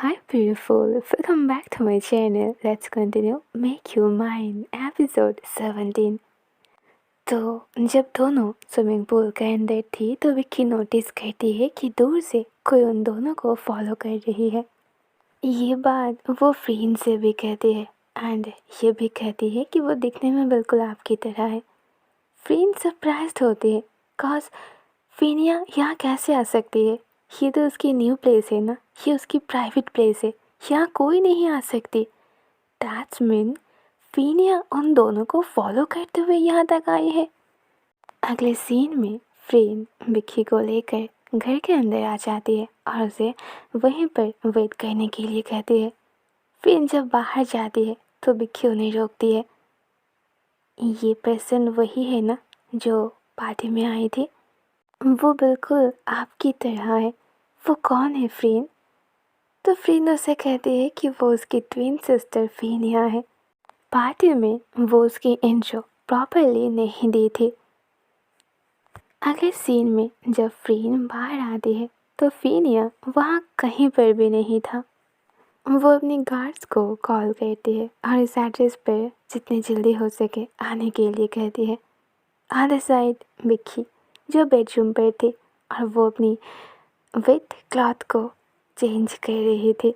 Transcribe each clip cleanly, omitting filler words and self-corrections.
Hi, beautiful. Welcome back to my channel. Let's continue Make You Mine, episode 17. तो जब दोनों swimming pool के अंदर थी तो विक्की नोटिस करती है कि दूर से कोई उन दोनों को फॉलो कर रही है। ये बात वो फ्रीन से भी कहती है एंड ये भी कहती है कि वो दिखने में बिल्कुल आपकी तरह है। फ्रीन सरप्राइज्ड होती है कॉज फिनिया यहाँ कैसे आ सकती है। ये तो उसकी न्यू प्लेस है ना, ये उसकी प्राइवेट प्लेस है, यहाँ कोई नहीं आ सकती। दैट्स मीन फिनिया उन दोनों को फॉलो करते हुए यहाँ तक आई है। अगले सीन में फ्रेन विक्की को लेकर घर के अंदर आ जाती है और उसे वहीं पर वेट करने के लिए कहती है। फ्रेन जब बाहर जाती है तो विक्की उन्हें रोकती है। ये पर्सन वही है ना जो पार्टी में आई थी? वो बिल्कुल आपकी तरह है। वो कौन है फ्रेन? तो फ्रीन उसे कहती है कि वो उसकी ट्विन सिस्टर फिनिया है। पार्टी में वो उसकी इंट्रो प्रॉपरली नहीं दी थी। अगले सीन में जब फ्रीन बाहर आती है तो फिनिया वहाँ कहीं पर भी नहीं था। वो अपनी गार्ड्स को कॉल करती है और इस एड्रेस पर जितनी जल्दी हो सके आने के लिए कहती है। अदर साइड विक्की जो बेडरूम पर थी और वो अपनी वेट क्लॉथ को चेंज कर रही थी।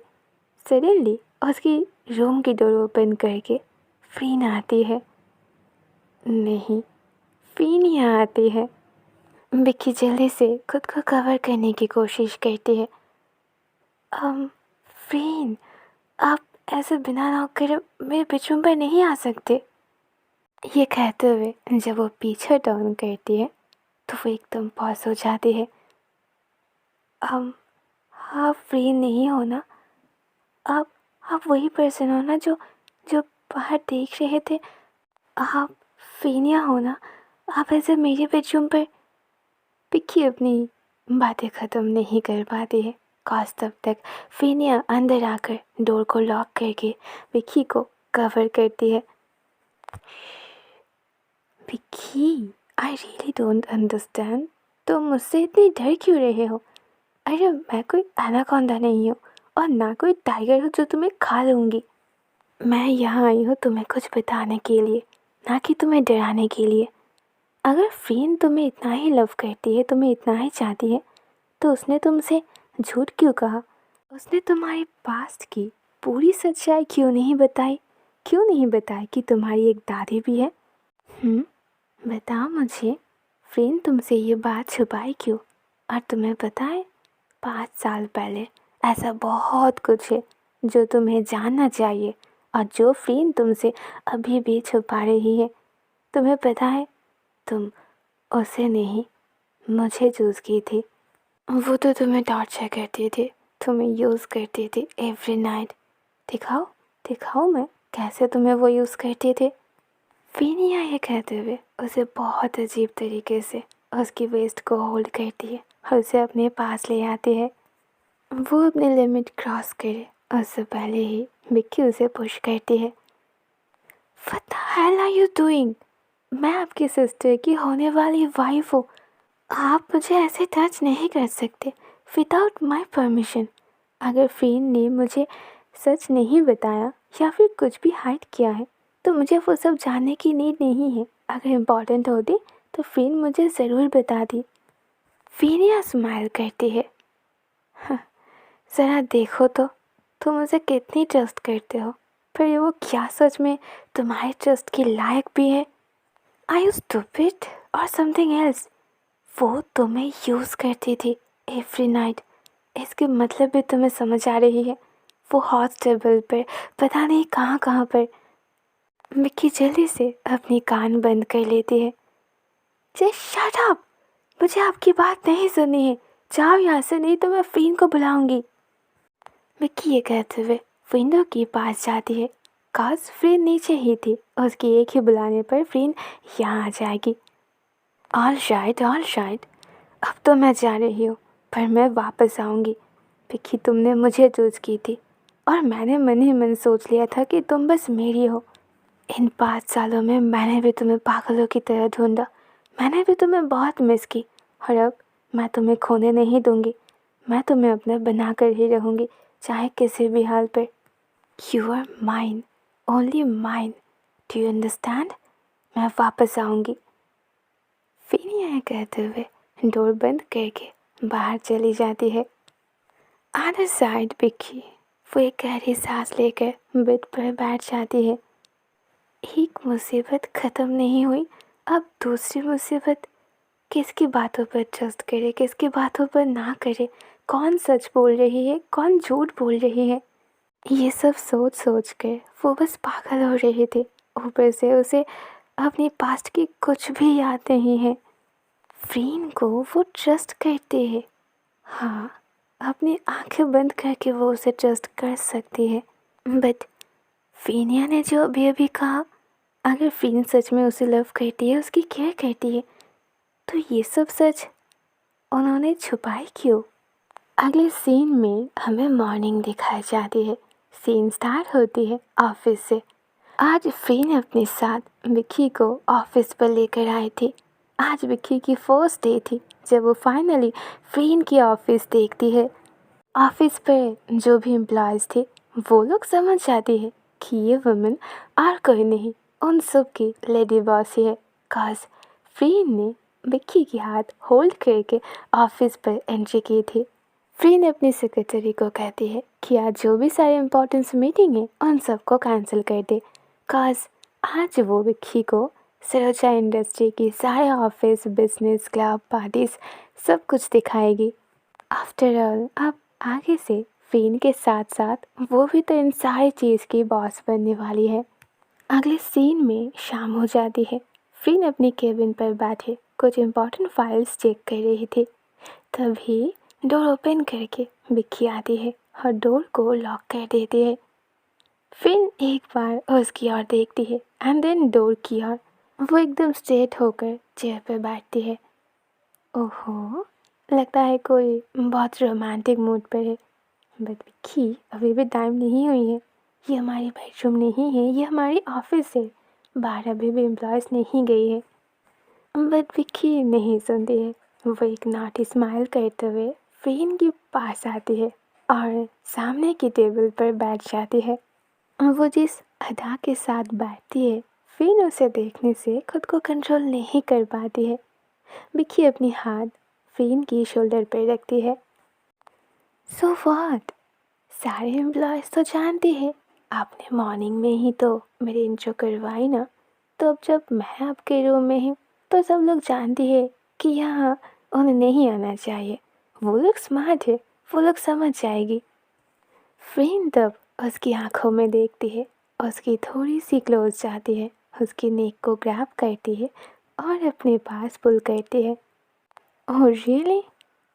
सडनली उसकी रूम की डोर ओपन करके फ्रीन आती है। नहीं, फिनिया आती है। विक्की जल्दी से खुद को कवर करने की कोशिश करती है। फ्रीन, आप ऐसे बिना नॉक करे मेरे बेडरूम पर नहीं आ सकते। ये कहते हुए जब वो पीछे टर्न करती है तो वो एकदम पॉज हो जाती है। आप फ्री नहीं हो ना? आप वही पर्सन हो ना जो जो बाहर देख रहे थे? आप फिनिया हो ना? आप ऐसे मेरे बेडरूम पर? विक्की अपनी बातें ख़त्म नहीं कर पाती है कॉज तब तक फिनिया अंदर आकर डोर को लॉक करके विक्की को कवर करती है। Vicky, I really don't understand, तुम मुझसे इतनी डर क्यों रहे हो? अरे मैं कोई एनाकोंडा नहीं हूँ और ना कोई टाइगर हूँ जो तुम्हें खा लूँगी। मैं यहाँ आई हूँ तुम्हें कुछ बताने के लिए, ना कि तुम्हें डराने के लिए। अगर फ्रीन तुम्हें इतना ही लव करती है, तुम्हें इतना ही चाहती है, तो उसने तुमसे झूठ क्यों कहा? उसने तुम्हारी पास्ट की पूरी सच्चाई क्यों नहीं बताई? क्यों नहीं बताई कि तुम्हारी एक दादी भी है? बताओ मुझे, फ्रेंड तुमसे ये बात छुपाई क्यों? और तुम्हें पता है 5 साल पहले ऐसा बहुत कुछ है जो तुम्हें जानना चाहिए और जो फ्रेंड तुमसे अभी भी छुपा रही है। तुम्हें पता है, तुम उसे नहीं मुझे चूज़ की थी। वो तो तुम्हें टॉर्चर करती थी, तुम्हें यूज़ करती थी एवरी नाइट। दिखाओ दिखाओ मैं कैसे तुम्हें वो यूज़ करती थी। फिनिया ये कहते हुए उसे बहुत अजीब तरीके से उसकी वेस्ट को होल्ड करती है और उसे अपने पास ले आती है। वो अपनी लिमिट क्रॉस करे उससे पहले ही विक्की उसे पुश करती है। What the hell are you doing? मैं आपकी सिस्टर की होने वाली वाइफ हूँ। आप मुझे ऐसे टच नहीं कर सकते विदाउट माई परमिशन। अगर फ्रेंड ने मुझे सच नहीं बताया या फिर कुछ भी हाइड किया है तो मुझे वो सब जानने की नीड नहीं है। अगर इम्पोर्टेंट होती तो फ्रेंड मुझे ज़रूर बता दी। फिनिया स्माइल करती है। ज़रा देखो तो तुम मुझे कितनी ट्रस्ट करते हो, पर वो क्या सच में तुम्हारे ट्रस्ट के लायक भी है? आर यू स्टूपिड और समथिंग एल्स? वो तुम्हें यूज़ करती थी एवरी नाइट। इसके मतलब भी तुम्हें समझ आ रही है? वो हॉट टेबल पर पता नहीं कहाँ कहाँ पर। विक्की जल्दी से अपनी कान बंद कर लेती है। जस्ट शट अप, मुझे आपकी बात नहीं सुननी है। जाओ यहाँ से, नहीं तो मैं फ्रीन को बुलाऊंगी। विक्की ये कहते हुए विंडो के पास जाती है कॉज फ्रीन नीचे ही थी। उसकी एक ही बुलाने पर फ्रीन यहाँ आ जाएगी। ऑल राइट, अब तो मैं जा रही हूँ पर मैं वापस आऊँगी। विक्की, तुमने मुझे चूज़ की थी और मैंने मन ही मन सोच लिया था कि तुम बस मेरी हो। इन 5 सालों में मैंने भी तुम्हें पागलों की तरह ढूंढा, मैंने भी तुम्हें बहुत मिस की और अब मैं तुम्हें खोने नहीं दूंगी। मैं तुम्हें अपना बना कर ही रहूँगी चाहे किसी भी हाल पे। You are mine, only mine, do you understand? मैं वापस आऊँगी। फिनिया यह कहते हुए डोर बंद करके बाहर चली जाती है। अदर साइड विक्की वो एक गहरी सांस लेकर बेड पर बैठ जाती है। एक मुसीबत ख़त्म नहीं हुई, अब दूसरी मुसीबत। किसकी बातों पर ट्रस्ट करे, किसकी बातों पर ना करे, कौन सच बोल रही है, कौन झूठ बोल रही है, ये सब सोच सोच कर वो बस पागल हो रही थी। ऊपर से उसे अपनी पास्ट की कुछ भी याद नहीं है। फ्रीन को वो ट्रस्ट करती है। हाँ, अपनी आंखें बंद करके वो उसे ट्रस्ट कर सकती है। बट फिनिया ने जो अभी अभी कहा, अगर फ्रीन सच में उसे लव करती है, उसकी केयर करती है, तो ये सब सच उन्होंने छुपाई क्यों? अगले सीन में हमें मॉर्निंग दिखाई जाती है। सीन स्टार्ट होती है ऑफिस से। आज फ्रीन अपने साथ विक्की को ऑफिस पर लेकर आई थी। आज विक्की की फर्स्ट डे थी जब वो फाइनली फ्रीन की ऑफिस देखती है। ऑफिस पर जो भी एम्प्लॉयज़ थे वो लोग समझ जाती है कि ये वुमेन और कोई नहीं, उन सब की लेडी बॉस ही है। काज फ्रीन ने विक्की की हाथ होल्ड करके ऑफिस पर एंट्री की थी। फ्रीन अपनी सेक्रेटरी को कहती है कि आज जो भी सारे इम्पोर्टेंस मीटिंग है उन सबको कैंसिल कर दे। काज आज वो विक्की को सरोजा इंडस्ट्री की सारे ऑफिस, बिजनेस, क्लब, पार्टीज सब कुछ दिखाएगी। आफ्टर ऑल अब आगे से फ्रीन के साथ साथ वो भी तो इन सारी चीज़ की बॉस बनने वाली है। अगले सीन में शाम हो जाती है। फ्रीन अपनी केबिन पर बैठे कुछ इम्पोर्टेंट फाइल्स चेक कर रही थी। तभी डोर ओपन करके विक्की आती है और डोर को लॉक कर देती है। फ्रीन एक बार उसकी ओर देखती है एंड देन डोर की ओर। वो एकदम स्ट्रेट होकर चेयर पर बैठती है। ओहो, लगता है कोई बहुत रोमांटिक मूड पर है। बट विक्की, अभी भी टाइम नहीं हुई है। ये हमारी बेडरूम नहीं है, ये हमारी ऑफिस है। बाहर अभी भी एम्प्लॉयज़ नहीं गई है। बट विक्की नहीं सुनती है। वो एक नॉटी स्माइल करते हुए फ्रीन के पास आती है और सामने की टेबल पर बैठ जाती है। वो जिस अदा के साथ बैठती है, फ्रीन उसे देखने से खुद को कंट्रोल नहीं कर पाती है। विक्की अपनी हाथ फ्रीन की शोल्डर पर रखती है। So what? सारे एम्प्लॉयज़ तो जानती है, आपने मॉर्निंग में ही तो मेरी इंट्रो करवाई ना। तो अब जब मैं आपके रूम में हूँ तो सब लोग जानती है कि यहाँ उन्हें नहीं आना चाहिए। वो लोग स्मार्ट है, वो लोग समझ जाएगी। फ्रेंड तब उसकी आंखों में देखती है, उसकी थोड़ी सी क्लोज जाती है, उसकी नेक को ग्रैब करती है और अपने पास पुल करती है। Oh really?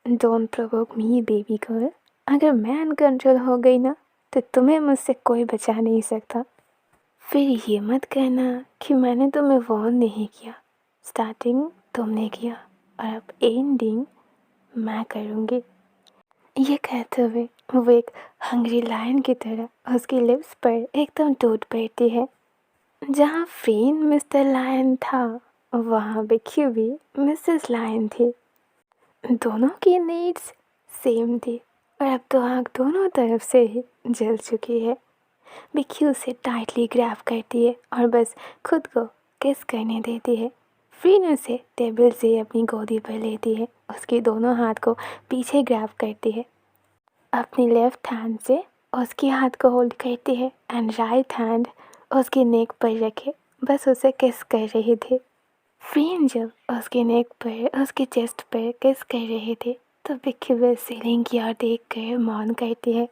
Don't provoke me baby girl. अगर मैं अनकंट्रोल हो गई ना तो तुम्हें मुझसे कोई बचा नहीं सकता। फिर ये मत कहना कि मैंने तुम्हें वार्न नहीं किया। स्टार्टिंग तुमने किया और अब एंडिंग मैं करूँगी। ये कहते हुए वो एक हंग्री लायन की तरह उसकी लिप्स पर एकदम टूट पड़ती है। जहाँ फ्रेन मिस्टर लायन था वहाँ विक्की भी मिसेस लायन थी। दोनों की नीड्स सेम थी और अब तो आग दोनों तरफ से ही जल चुकी है। विक्की उसे टाइटली ग्रैब करती है और बस खुद को किस करने देती है। फ्रीन उसे टेबल से अपनी गोदी पर लेती है, उसके दोनों हाथ को पीछे ग्रैब करती है, अपनी लेफ्ट हैंड से उसके हाथ को होल्ड करती है एंड राइट हैंड उसकी नेक पर रखे बस उसे किस कर रही थी। फ्रीन जब उसके नेक पर, उसके चेस्ट पर किस कर रहे थे तो विक्की बस सीलिंग की ओर देख कर मौन करती है।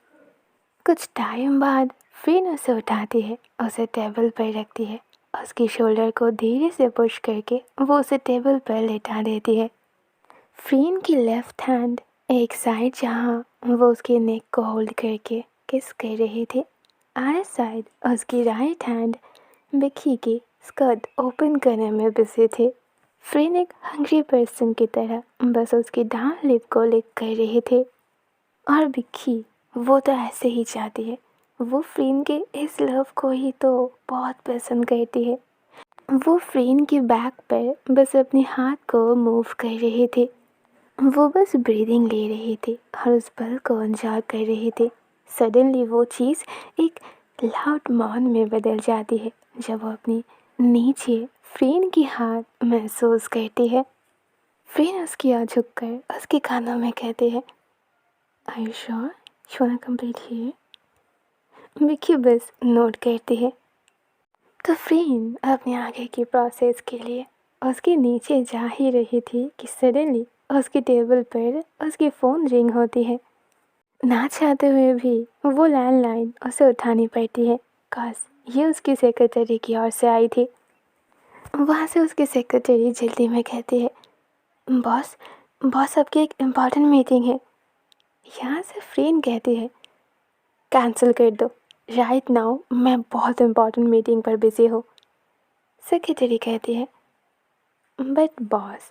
कुछ टाइम बाद फ्रीन उसे उठाती है, उसे टेबल पर रखती है, उसकी शोल्डर को धीरे से पुश करके वो उसे टेबल पर लेटा देती है। फ्रीन की लेफ्ट हैंड एक साइड जहाँ वो उसके नेक को होल्ड करके किस कर रही थी, अदर साइड उसकी राइट हैंड विक्की की स्कर्ट ओपन करने में बिजी थी। फ्रीन एक हंग्री पर्सन की तरह बस उसकी डाउन लिप को लिक कर रही थी और विक्की वो तो ऐसे ही चाहती है। वो फ्रीन के इस लव को ही तो बहुत पसंद करती है। वो फ्रीन के बैक पर बस अपने हाथ को मूव कर रही थी। वो बस ब्रीदिंग ले रही थी और उस पल को एंजॉय कर रही थी। सडनली वो चीज़ एक लाउड मौन में बदल जाती है जब वो अपनी नीचे फ्रेन की हाथ महसूस करती है। फ्रेन उसकी ओर झुककर उसके कानों में कहती है, are you sure you want complete here? Vicky बस नोट करती है। तो फ्रेन अपने आगे की प्रोसेस के लिए उसके नीचे जा ही रही थी कि सडनली उसकी टेबल पर उसकी फ़ोन रिंग होती है। ना चाहते हुए भी वो लैंडलाइन उसे उठानी पड़ती है, काश ये उसकी सेक्रेटरी की ओर से आई थी। वहाँ से उसकी सेक्रेटरी जल्दी में कहती है, बॉस बॉस आपकी एक इम्पॉर्टेंट मीटिंग है। यहाँ से फ्रेन कहती है, कैंसिल कर दो राइट नाउ, मैं बहुत इम्पॉर्टेंट मीटिंग पर बिज़ी हूँ। सेक्रेटरी कहती है, बट बॉस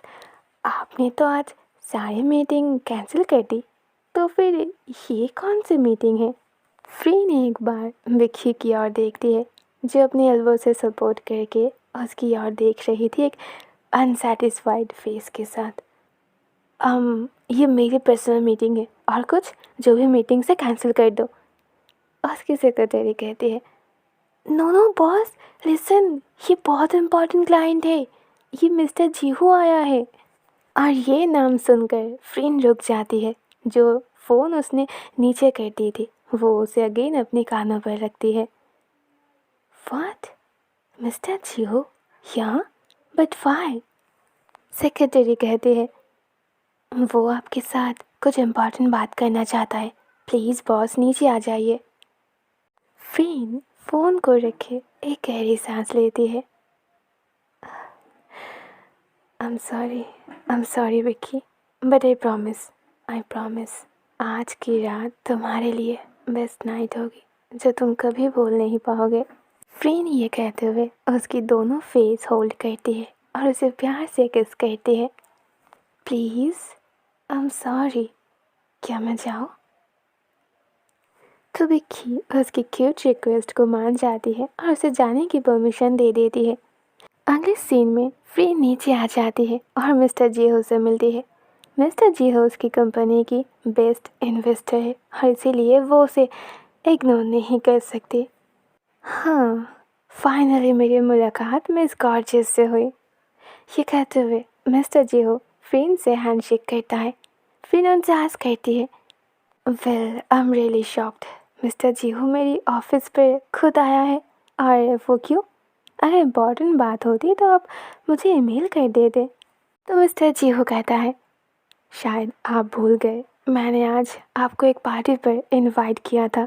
आपने तो आज सारी मीटिंग कैंसिल कर दी, तो फिर ये कौन सी मीटिंग है? फ्रेन एक बार विक्की की ओर देखती है जो अपने एल्बो से सपोर्ट करके उसकी ओर देख रही थी एक अनसेटिस्फाइड फेस के साथ। ये मेरी पर्सनल मीटिंग है और कुछ जो भी मीटिंग से कैंसिल कर दो। उसकी सेक्रेटरी कहती है, नो नो बॉस लिसन, ये बहुत इम्पोर्टेंट क्लाइंट है, ये मिस्टर जीहू आया है। और ये नाम सुनकर फ्रेन रुक जाती है। जो फ़ोन उसने नीचे कर दी थी वो उसे अगेन अपने कानों पर रखती है। व्हाट? मिस्टर जीहू यहाँ? But why? सेक्रेटरी कहती है, वो आपके साथ कुछ इम्पोर्टेंट बात करना चाहता है, प्लीज़ बॉस नीचे आ जाइए। फ्रेन फ़ोन को रखे एक गहरी सांस लेती है। I am sorry Vicky, but I promise आज की रात तुम्हारे लिए बेस्ट नाइट होगी जो तुम कभी भूल नहीं पाओगे। फ्रेन ये कहते हुए उसकी दोनों फेस होल्ड करती है और उसे प्यार से किस करती है। प्लीज़ आई एम सॉरी, क्या मैं जाऊँ? तो विक्की उसकी क्यूट रिक्वेस्ट को मान जाती है और उसे जाने की परमिशन दे देती है। अगले सीन में फ्रेन नीचे आ जाती है और मिस्टर जीहो से मिलती है। मिस्टर जीहो उसकी कंपनी की बेस्ट इन्वेस्टर है और इसीलिए वो उसे इग्नोर नहीं कर सकती। हाँ, फाइनली मेरी मुलाकात मिस गॉर्जियस से हुई। ये कहते हुए मिस्टर जीहो फ्रेन से हैंडशेक करता है। फ्रेन उनसे आस्क करती है, well I am really shocked, mister जीहो मेरी ऑफिस पर खुद आया है, और वो क्यों? अगर इम्पोर्टेंट बात होती तो आप मुझे ईमेल कर देते। तो मिस्टर जीहो कहता है, शायद आप भूल गए, मैंने आज आपको एक पार्टी पर इनवाइट किया था।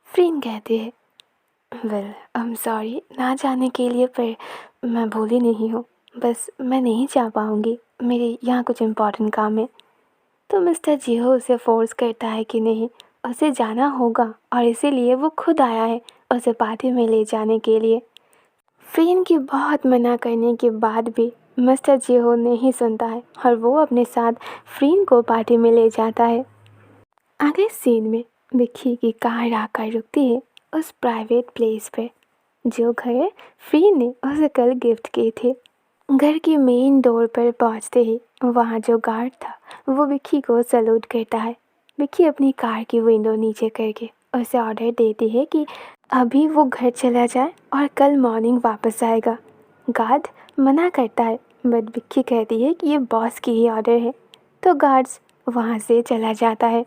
फ्रेन कहती है, वेल आई एम सॉरी ना जाने के लिए, पर मैं भूली नहीं हूँ, बस मैं नहीं जा पाऊँगी, मेरे यहाँ कुछ इम्पोर्टेंट काम है। तो मिस्टर जीहो उसे फोर्स करता है कि नहीं, उसे जाना होगा और इसीलिए वो खुद आया है उसे पार्टी में ले जाने के लिए। फ्रेन की बहुत मना करने के बाद भी मिस्टर जीहो नहीं सुनता है और वो अपने साथ फ्रेन को पार्टी में ले जाता है। अगले सीन में विक्की की कार आकर रुकती है उस प्राइवेट प्लेस पे जो घर फ्रेन ने उसे कल गिफ्ट किए थे। घर की मेन डोर पर पहुंचते ही वहाँ जो गार्ड था वो विक्की को सैल्यूट करता है। विक्की अपनी कार की विंडो नीचे करके उसे ऑर्डर देती है कि अभी वो घर चला जाए और कल मॉर्निंग वापस आएगा। गार्ड मना करता है बट विक्की कहती है कि ये बॉस की ही ऑर्डर है, तो गार्ड्स वहाँ से चला जाता है।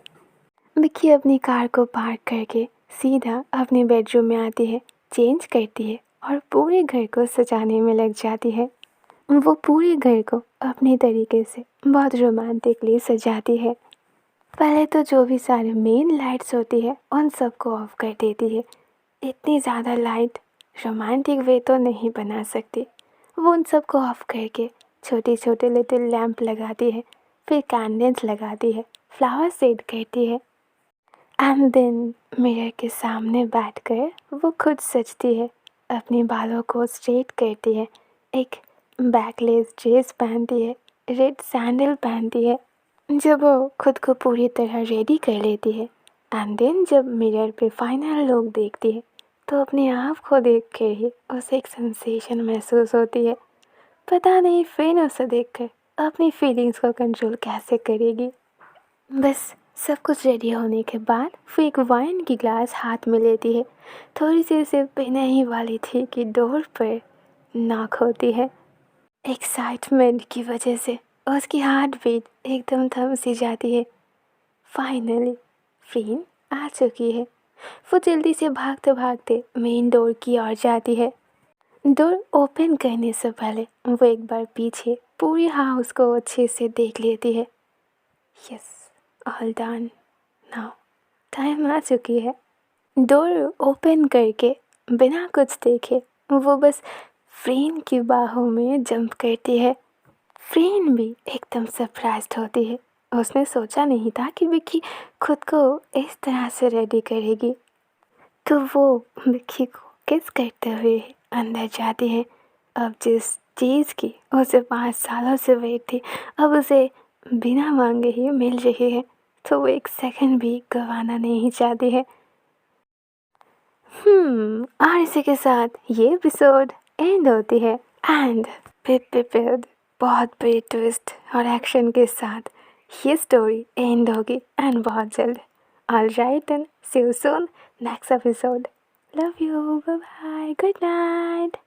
विक्की अपनी कार को पार्क करके सीधा अपने बेडरूम में आती है, चेंज करती है और पूरे घर को सजाने में लग जाती है। वो पूरे घर को अपने तरीके से बहुत रोमांटिकली सजाती है। पहले तो जो भी सारे मेन लाइट्स होती है उन सबको ऑफ कर देती है। इतनी ज़्यादा लाइट रोमांटिक वे तो नहीं बना सकती। वो उन सबको ऑफ करके छोटे छोटे लिटिल लैंप लगाती है, फिर कैंडल्स लगाती है, फ्लावर सेट करती है एंड देन मिरर के सामने बैठकर वो खुद सजती है, अपने बालों को स्ट्रेट करती है, एक बैकलेस ड्रेस पहनती है, रेड सैंडल पहनती है। जब वो खुद को पूरी तरह रेडी कर लेती है एंड देन जब मिरर पे फाइनल लुक देखती है तो अपने आप को देख कर ही उसे एक सेंसेशन महसूस होती है। पता नहीं फ्रेन उसे देखकर अपनी फीलिंग्स को कंट्रोल कैसे करेगी। बस सब कुछ रेडी होने के बाद वो एक वाइन की ग्लास हाथ में लेती है। थोड़ी सी उसे पीने ही वाली थी कि डोर पर नॉक होती है। एक्साइटमेंट की वजह से उसकी हार्ट बीट एकदम थम सी जाती है। फाइनली फ्रीन आ चुकी है। वो जल्दी से भागते भागते मेन डोर की ओर जाती है। डोर ओपन करने से पहले वो एक बार पीछे पूरी हाउस को अच्छे से देख लेती है। Yes, all done. Now time आ चुकी है। डोर ओपन करके बिना कुछ देखे वो बस फ्रेन की बाहों में जंप करती है। फ्रेन भी एकदम सरप्राइज्ड होती है। उसने सोचा नहीं था कि विक्की खुद को इस तरह से रेडी करेगी। तो वो विक्की को किस करते हुए अंदर जाती है। अब जिस चीज़ की उसे 5 सालों से वेट थी, अब उसे बिना मांगे ही मिल रही है, तो वो एक सेकंड भी गंवाना नहीं चाहती है। और इसी के साथ ये एपिसोड एंड होती है। एंड प्रिपेयर्ड बहुत बड़ी ट्विस्ट और एक्शन के साथ ये स्टोरी एंड होगी एंड बहुत जल्द। All right and see you soon next episode. Love you, bye bye, good night.